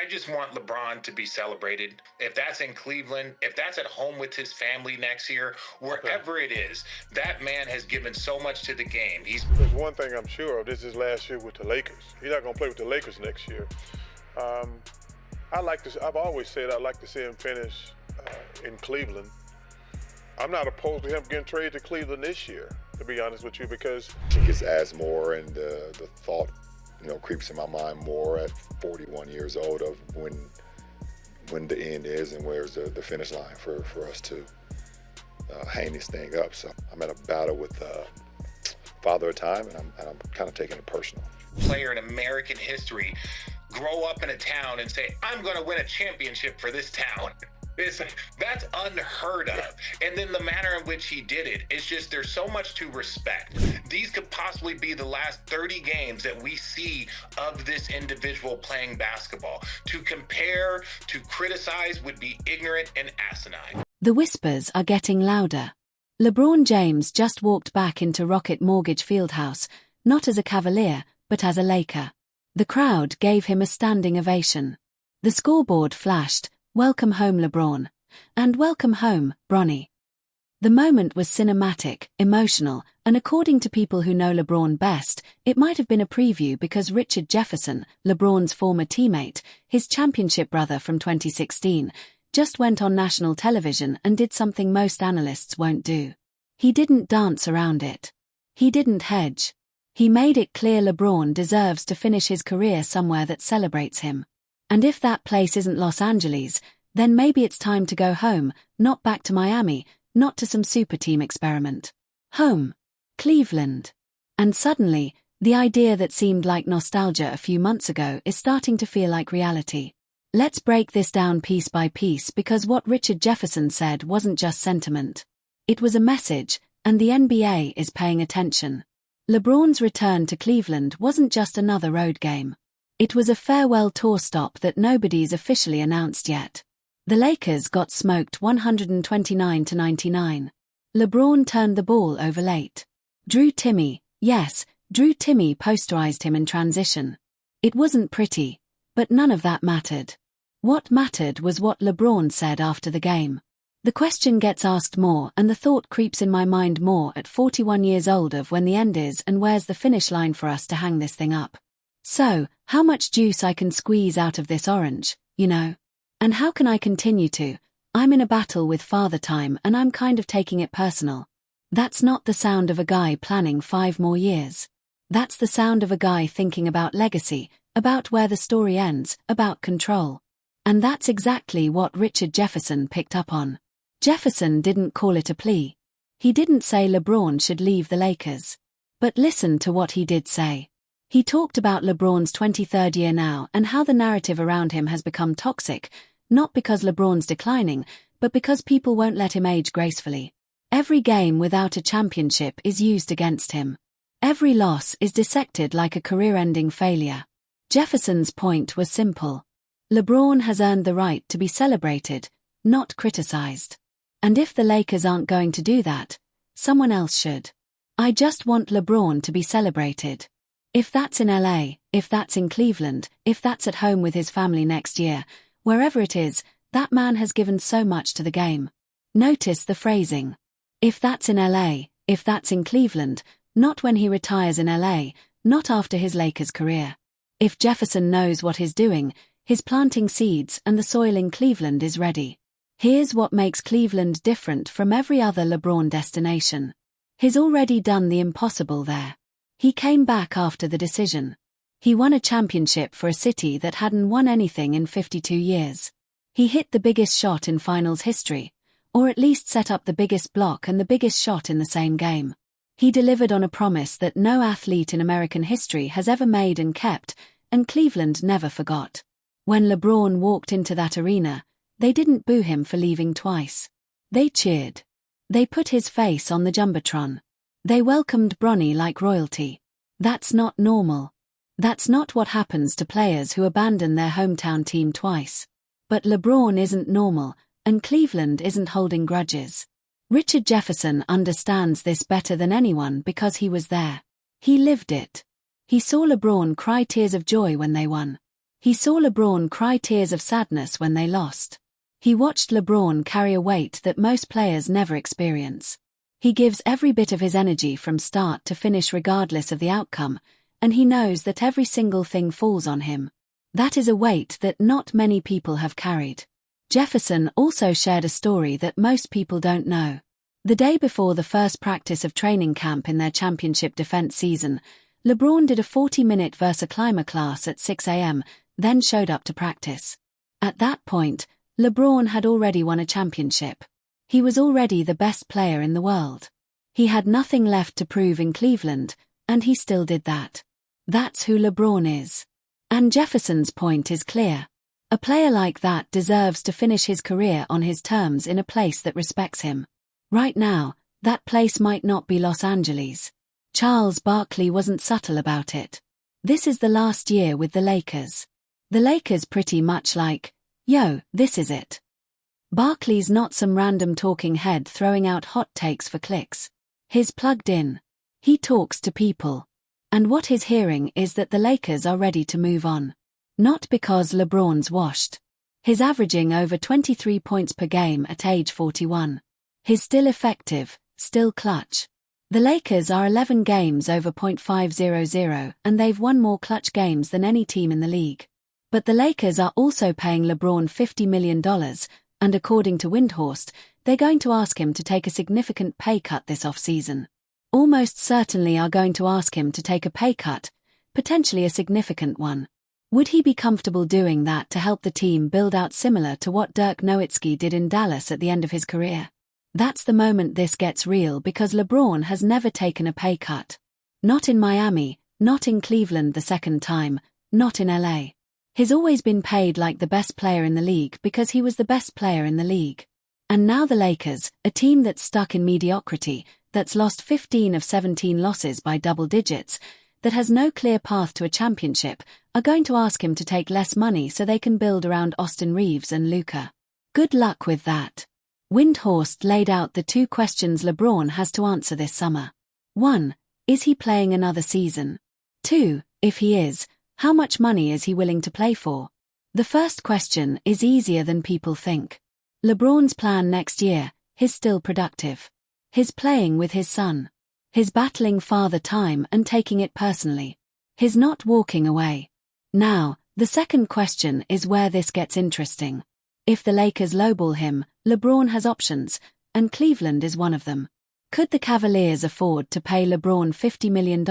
I just want LeBron to be celebrated. If that's in Cleveland, if that's at home with his family next year, wherever it is, that man has given so much to the game. There's one thing I'm sure of. This is last year with the Lakers. He's not going to play with the Lakers next year. I've always said I'd like to see him finish in Cleveland. I'm not opposed to him getting traded to Cleveland this year, to be honest with you, because he gets asked more, and the thought, creeps in my mind more at 41 years old of when the end is and where's the finish line for us to hang this thing up. So I'm at a battle with Father of Time, and I'm kind of taking it personal. Player in American history grow up in a town and say, I'm going to win a championship for this town. That's unheard of. And then the manner in which he did it is just, there's so much to respect. These could possibly be the last 30 games that we see of this individual playing basketball. To compare, to criticize would be ignorant and asinine. The whispers are getting louder. LeBron James just walked back into Rocket Mortgage Fieldhouse, not as a Cavalier, but as a Laker. The crowd gave him a standing ovation. The scoreboard flashed, "Welcome home, LeBron," and "Welcome home, Bronny." The moment was cinematic, emotional, and according to people who know LeBron best, it might have been a preview because Richard Jefferson, LeBron's former teammate, his championship brother from 2016, just went on national television and did something most analysts won't do. He didn't dance around it. He didn't hedge. He made it clear LeBron deserves to finish his career somewhere that celebrates him. And if that place isn't Los Angeles, then maybe it's time to go home, not back to Miami, not to some super team experiment. Home. Cleveland. And suddenly, the idea that seemed like nostalgia a few months ago is starting to feel like reality. Let's break this down piece by piece, because what Richard Jefferson said wasn't just sentiment. It was a message, and the NBA is paying attention. LeBron's return to Cleveland wasn't just another road game. It was a farewell tour stop that nobody's officially announced yet. The Lakers got smoked 129-99. LeBron turned the ball over late. Drew Timme posterized him in transition. It wasn't pretty, but none of that mattered. What mattered was what LeBron said after the game. The question gets asked more, and the thought creeps in my mind more at 41 years old of when the end is and where's the finish line for us to hang this thing up. So, how much juice I can squeeze out of this orange, And how can I continue to? I'm in a battle with Father Time, and I'm kind of taking it personal. That's not the sound of a guy planning 5 more years. That's the sound of a guy thinking about legacy, about where the story ends, about control. And that's exactly what Richard Jefferson picked up on. Jefferson didn't call it a plea. He didn't say LeBron should leave the Lakers. But listen to what he did say. He talked about LeBron's 23rd year now and how the narrative around him has become toxic, not because LeBron's declining, but because people won't let him age gracefully. Every game without a championship is used against him. Every loss is dissected like a career-ending failure. Jefferson's point was simple. LeBron has earned the right to be celebrated, not criticized. And if the Lakers aren't going to do that, someone else should. I just want LeBron to be celebrated. If that's in LA, if that's in Cleveland, if that's at home with his family next year, wherever it is, that man has given so much to the game. Notice the phrasing. If that's in LA, if that's in Cleveland, not when he retires in LA, not after his Lakers career. If Jefferson knows what he's doing, he's planting seeds and the soil in Cleveland is ready. Here's what makes Cleveland different from every other LeBron destination. He's already done the impossible there. He came back after the decision. He won a championship for a city that hadn't won anything in 52 years. He hit the biggest shot in finals history, or at least set up the biggest block and the biggest shot in the same game. He delivered on a promise that no athlete in American history has ever made and kept, and Cleveland never forgot. When LeBron walked into that arena, they didn't boo him for leaving twice. They cheered. They put his face on the Jumbotron. They welcomed Bronny like royalty. That's not normal. That's not what happens to players who abandon their hometown team twice. But LeBron isn't normal, and Cleveland isn't holding grudges. Richard Jefferson understands this better than anyone because he was there. He lived it. He saw LeBron cry tears of joy when they won. He saw LeBron cry tears of sadness when they lost. He watched LeBron carry a weight that most players never experience. He gives every bit of his energy from start to finish regardless of the outcome, and he knows that every single thing falls on him. That is a weight that not many people have carried. Jefferson also shared a story that most people don't know. The day before the first practice of training camp in their championship defense season, LeBron did a 40-minute Versa-Climber class at 6 a.m., then showed up to practice. At that point, LeBron had already won a championship. He was already the best player in the world. He had nothing left to prove in Cleveland, and he still did that. That's who LeBron is. And Jefferson's point is clear. A player like that deserves to finish his career on his terms in a place that respects him. Right now, that place might not be Los Angeles. Charles Barkley wasn't subtle about it. This is the last year with the Lakers. The Lakers pretty much like, yo, this is it. Barkley's not some random talking head throwing out hot takes for clicks. He's plugged in. He talks to people. And what he's hearing is that the Lakers are ready to move on. Not because LeBron's washed. He's averaging over 23 points per game at age 41. He's still effective, still clutch. The Lakers are 11 games over .500 and they've won more clutch games than any team in the league. But the Lakers are also paying LeBron $50 million, and according to Windhorst, they're going to ask him to take a significant pay cut this offseason. Almost certainly are going to ask him to take a pay cut, potentially a significant one. Would he be comfortable doing that to help the team build out similar to what Dirk Nowitzki did in Dallas at the end of his career? That's the moment this gets real because LeBron has never taken a pay cut. Not in Miami, not in Cleveland the second time, not in LA. He's always been paid like the best player in the league because he was the best player in the league. And now the Lakers, a team that's stuck in mediocrity, that's lost 15 of 17 losses by double digits, that has no clear path to a championship, are going to ask him to take less money so they can build around Austin Reeves and Luka. Good luck with that. Windhorst laid out the two questions LeBron has to answer this summer. 1. Is he playing another season? 2. If he is, how much money is he willing to play for? The first question is easier than people think. LeBron's plan next year, he's still productive. He's playing with his son. He's battling father time and taking it personally. He's not walking away. Now, the second question is where this gets interesting. If the Lakers lowball him, LeBron has options, and Cleveland is one of them. Could the Cavaliers afford to pay LeBron $50 million?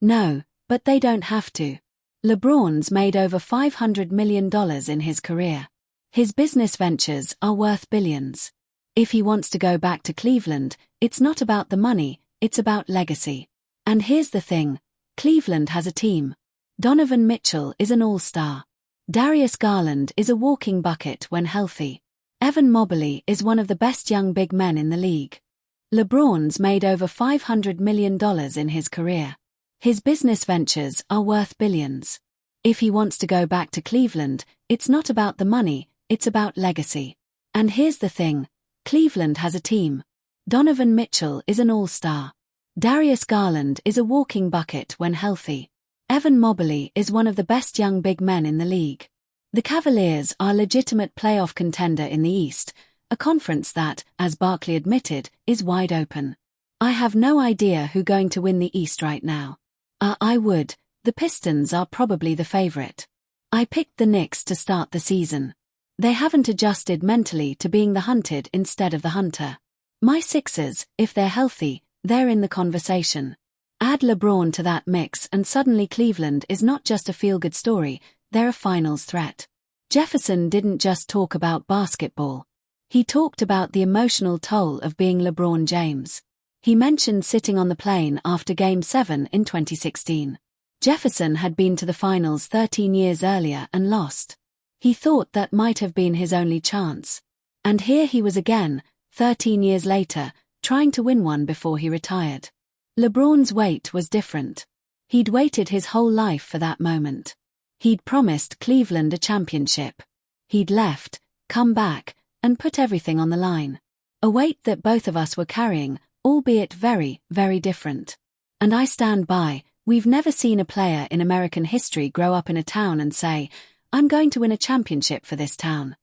No, but they don't have to. LeBron's made over $500 million in his career. His business ventures are worth billions. If he wants to go back to Cleveland, it's not about the money, it's about legacy. And here's the thing, Cleveland has a team. Donovan Mitchell is an all-star. Darius Garland is a walking bucket when healthy. Evan Mobley is one of the best young big men in the league. LeBron's made over $500 million in his career. His business ventures are worth billions. If he wants to go back to Cleveland, it's not about the money, it's about legacy. And here's the thing, Cleveland has a team. Donovan Mitchell is an all-star. Darius Garland is a walking bucket when healthy. Evan Mobley is one of the best young big men in the league. The Cavaliers are a legitimate playoff contender in the East, a conference that, as Barkley admitted, is wide open. I have no idea who's going to win the East right now. The Pistons are probably the favorite. I picked the Knicks to start the season. They haven't adjusted mentally to being the hunted instead of the hunter. My Sixers, if they're healthy, they're in the conversation. Add LeBron to that mix and suddenly Cleveland is not just a feel-good story, they're a finals threat. Jefferson didn't just talk about basketball. He talked about the emotional toll of being LeBron James. He mentioned sitting on the plane after Game 7 in 2016. Jefferson had been to the finals 13 years earlier and lost. He thought that might have been his only chance. And here he was again, 13 years later, trying to win one before he retired. LeBron's wait was different. He'd waited his whole life for that moment. He'd promised Cleveland a championship. He'd left, come back, and put everything on the line. A weight that both of us were carrying, albeit very, very different. And I stand by, We've never seen a player in American history grow up in a town and say, I'm going to win a championship for this town.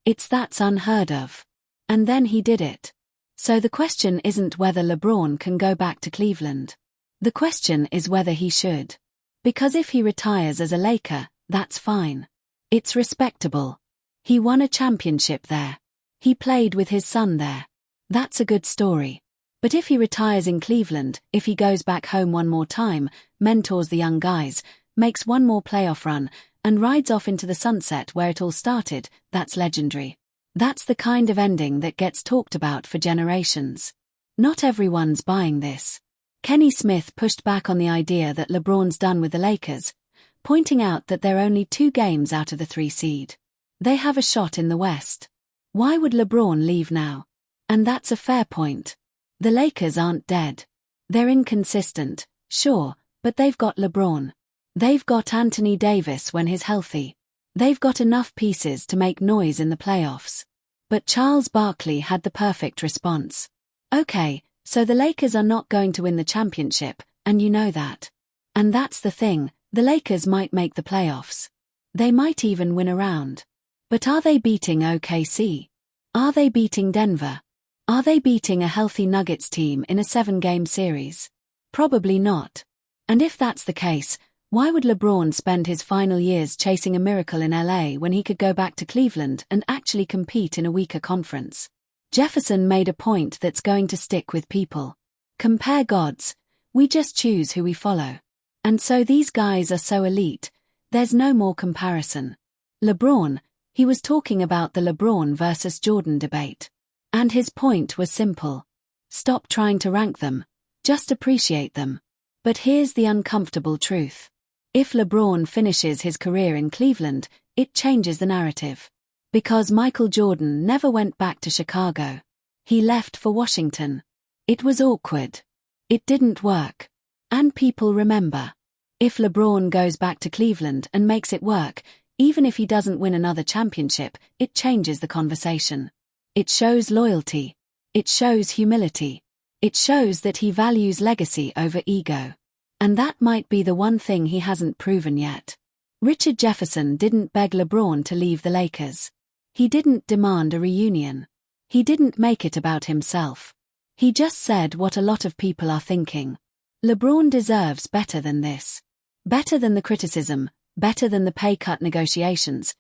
That's unheard of. And then he did it. So the question isn't whether LeBron can go back to Cleveland. The question is whether he should. Because if he retires as a Laker, that's fine. It's respectable. He won a championship there. He played with his son there. That's a good story. But if he retires in Cleveland, if he goes back home one more time, mentors the young guys, makes one more playoff run, and rides off into the sunset where it all started, that's legendary. That's the kind of ending that gets talked about for generations. Not everyone's buying this. Kenny Smith pushed back on the idea that LeBron's done with the Lakers, pointing out that they're only 2 games out of the 3 seed. They have a shot in the West. Why would LeBron leave now? And that's a fair point. The Lakers aren't dead. They're inconsistent, sure, but they've got LeBron. They've got Anthony Davis when he's healthy. They've got enough pieces to make noise in the playoffs. But Charles Barkley had the perfect response. Okay, so the Lakers are not going to win the championship, and you know that. And that's the thing, the Lakers might make the playoffs. They might even win a round. But are they beating OKC? Are they beating Denver? Are they beating a healthy Nuggets team in a 7-game series? Probably not. And if that's the case, why would LeBron spend his final years chasing a miracle in LA when he could go back to Cleveland and actually compete in a weaker conference? Jefferson made a point that's going to stick with people. Compare gods. We just choose who we follow. And so these guys are so elite, there's no more comparison. LeBron, he was talking about the LeBron versus Jordan debate. And his point was simple. Stop trying to rank them. Just appreciate them. But here's the uncomfortable truth. If LeBron finishes his career in Cleveland, it changes the narrative. Because Michael Jordan never went back to Chicago. He left for Washington. It was awkward. It didn't work. And people remember. If LeBron goes back to Cleveland and makes it work, even if he doesn't win another championship, it changes the conversation. It shows loyalty. It shows humility. It shows that he values legacy over ego. And that might be the one thing he hasn't proven yet. Richard Jefferson didn't beg LeBron to leave the Lakers. He didn't demand a reunion. He didn't make it about himself. He just said what a lot of people are thinking. LeBron deserves better than this. Better than the criticism, better than the pay cut negotiations,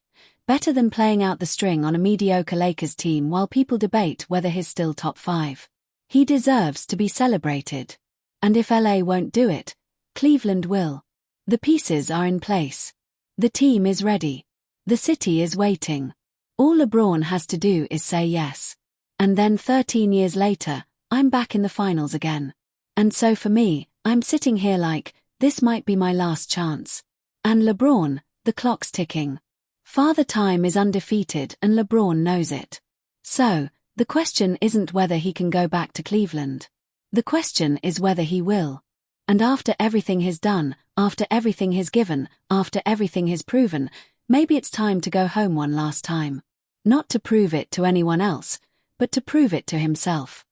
better than playing out the string on a mediocre Lakers team while people debate whether he's still top 5. He deserves to be celebrated. And if LA won't do it, Cleveland will. The pieces are in place. The team is ready. The city is waiting. All LeBron has to do is say yes. And then 13 years later, I'm back in the finals again. And so for me, I'm sitting here like, this might be my last chance. And LeBron, the clock's ticking. Father Time is undefeated and LeBron knows it. So, the question isn't whether he can go back to Cleveland. The question is whether he will. And after everything he's done, after everything he's given, after everything he's proven, maybe it's time to go home one last time. Not to prove it to anyone else, but to prove it to himself.